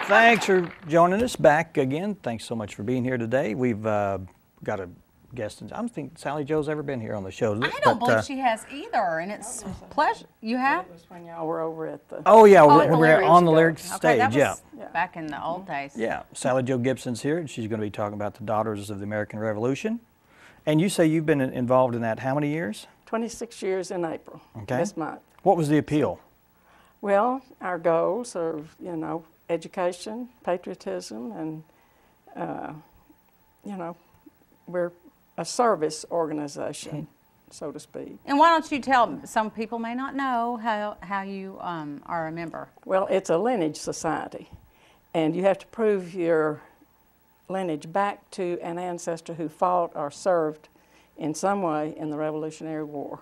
Thanks for joining us back again. Thanks so much for being here today. We've got a guest. I don't think Sally Jo's ever been here on the show. I don't believe she has either, and it's a pleasure. You have? It was when y'all were over at the... Oh, yeah, at the we're Lyrics on the Lyrics Okay, stage, that was yeah. back in the old days. Yeah, Sally Jo Gibson's here, and she's going to be talking about the Daughters of the American Revolution. And you say you've been involved in that how many years? 26 years in April, Okay. this month. What was the appeal? Well, our goals are, you know, education, patriotism, and, you know, we're a service organization, so to speak. And why don't you tell, some people may not know how you are a member. Well, it's a lineage society, and you have to prove your lineage back to an ancestor who fought or served in some way in the Revolutionary War.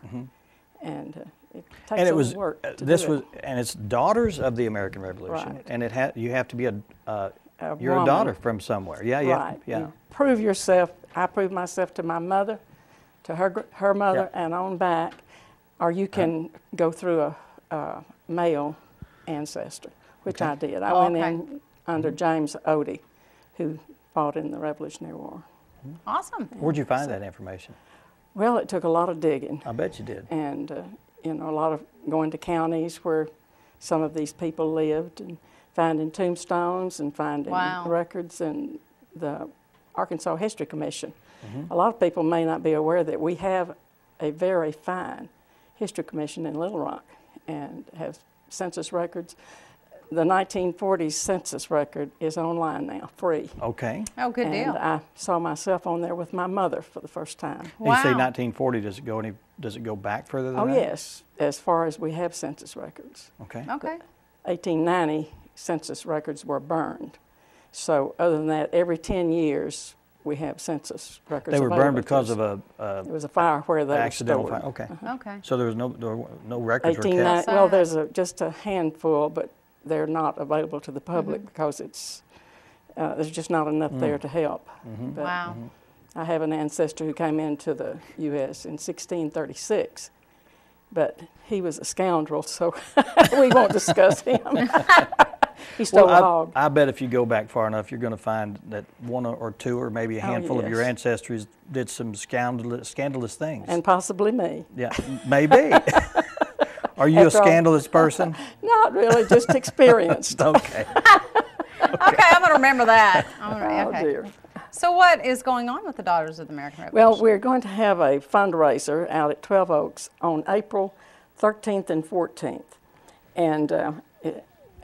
And it takes a little work to do it. And it's Daughters of the American Revolution, Right. and you have to be you're woman. a daughter from somewhere. Yeah, yeah, Right. yeah. You prove yourself. I prove myself to my mother, to her mother, Yeah. and on back, or you can go through a male ancestor, which I did. I went in under James Odie, who fought in the Revolutionary War. Awesome. Where'd you find that information? Well, it took a lot of digging. I bet you did. And you know, a lot of going to counties where some of these people lived and finding tombstones and finding records, and the Arkansas History Commission. A lot of people may not be aware that we have a very fine History Commission in Little Rock and have census records. The 1940s census record is online now, free. Okay. Oh, good deal. And I saw myself on there with my mother for the first time. And you say 1940, does it go back further than that? Oh, yes, as far as we have census records. Okay. Okay. 1890 census records were burned. So other than that, every 10 years we have census records. They were burned available because to us. of It was a fire where they accidental were stored. fire. Okay. Okay. So there were no records were 1890 kept. well, there's just a handful, but they're not available to the public because it's there's just not enough there to help. But Wow. I have an ancestor who came into the U.S. in 1636, but he was a scoundrel, so we won't discuss him. He stole a hog. I bet if you go back far enough, you're going to find that one or two or maybe a handful of your ancestors did some scandalous things. And possibly me. Yeah, maybe. Are you a scandalous person? Not really, just experienced. Okay. Okay, I'm going to remember that. Oh, dear. So what is going on with the Daughters of the American Revolution? Well, we're going to have a fundraiser out at 12 Oaks on April 13th and 14th. And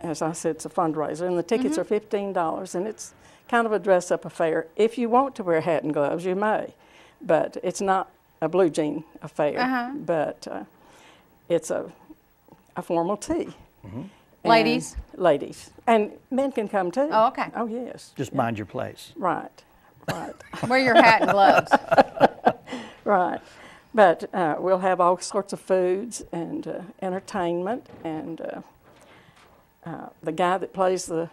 as I said, it's a fundraiser, and the tickets are $15, and it's kind of a dress-up affair. If you want to wear a hat and gloves, you may, but it's not a blue jean affair, but it's a formal tee. Ladies? Ladies. And men can come too. Oh, okay. Oh, yes. Just mind your place. Right, right. Wear your hat and gloves. Right. But we'll have all sorts of foods and entertainment, and the guy that plays the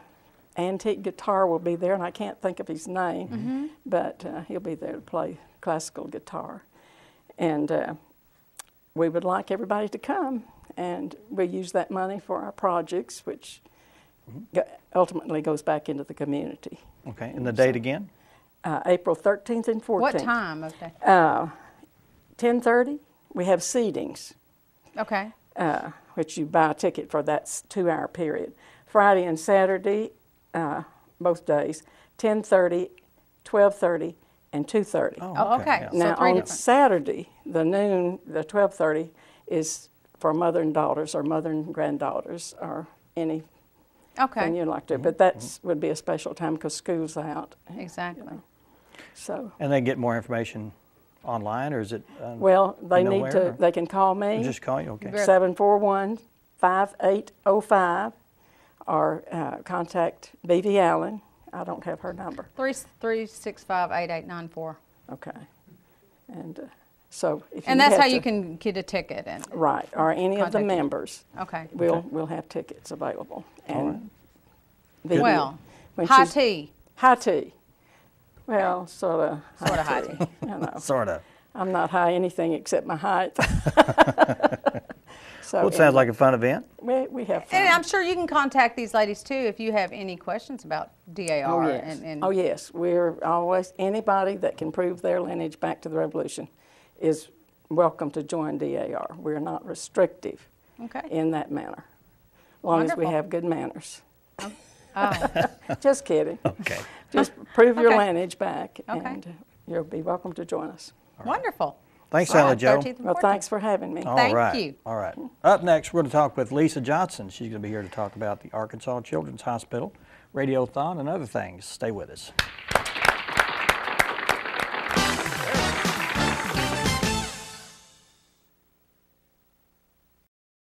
antique guitar will be there, and I can't think of his name, but he'll be there to play classical guitar. And we would like everybody to come, and we use that money for our projects, which ultimately goes back into the community. Okay, and the date again? April 13th and 14th. What time of day? 10:30. We have seatings, Okay. which you buy a ticket for that 2-hour period. Friday and Saturday, both days, 10:30, 12:30, and 2:30. Oh, okay. Yeah. So Now, 3 on different. Saturday, the 12:30 is for mother and daughters or mother and granddaughters or anything Okay. you'd like to. But that would be a special time because school's out. Exactly. So, And they get more information online, or is it? well, they you know need where, to, or- they can call me. Just call you, okay. 741-5805 or contact B.V. Allen. I don't have her number. 365-8894. Okay. And so if And you that's have how to- you can get a ticket. And Right, or any of the contact you. members. okay. We'll have tickets available. And Vivi, Well, when high she's- tea. High tea. Well, sort of. Sort of high tea. You know, Sort of. I'm not high anything except my height. So Well, it sounds like a fun event. we have fun. And I'm sure you can contact these ladies too if you have any questions about DAR. Oh, yes. And Oh, yes. We're always, anybody that can prove their lineage back to the Revolution is welcome to join DAR. We're not restrictive Okay. in that manner, as long as we Wonderful. have good manners. Oh, Just kidding. Okay. Just prove your Okay. lineage back, Okay. and you'll be welcome to join us. wonderful. Thanks, All Sally right, Jo. 13th and Well, 14th. thanks for having me. All Thank right. you. All right. Up next, we're going to talk with Lisa Johnson. She's going to be here to talk about the Arkansas Children's Hospital, Radiothon, and other things. Stay with us.